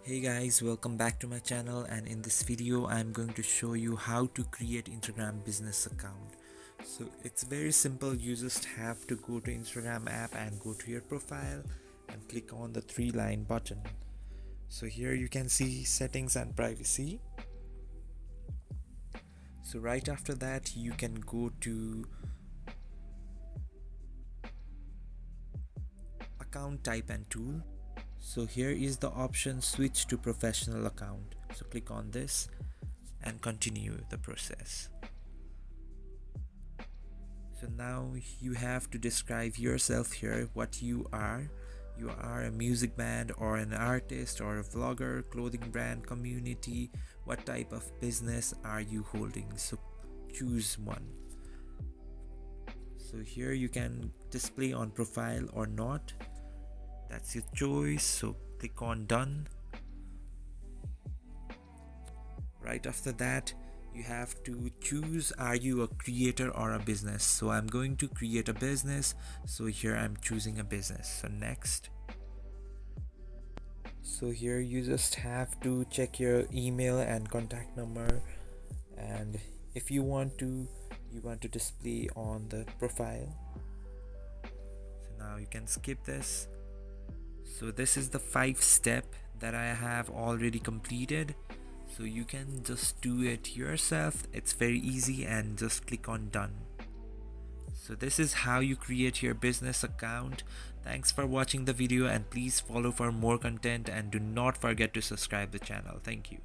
Hey guys, welcome back to my channel, and in this video I'm going to show you how to create Instagram business account. So it's very simple. You just have to go to Instagram app and go to your profile and click on the three-line button. So here you can see settings and privacy. So right after that you can go to account type and tool. So here is the option switch to professional account. So click on this and continue the process. So now you have to describe yourself here, what you are. You are a music band or an artist or a vlogger, clothing brand, community. What type of business are you holding? So choose one. So here you can display on profile or not. That's your choice. So click on done. Right after that you have to choose, are you a creator or a business? So I'm going to create a business, so here I'm choosing a business. So next. So here you just have to check your email and contact number, and if you want to display on the profile. So now you can skip this. So this is the 5-step that I have already completed. So you can just do it yourself. It's very easy, and just click on done. So this is how you create your business account. Thanks for watching the video, and please follow for more content, and do not forget to subscribe the channel. Thank you.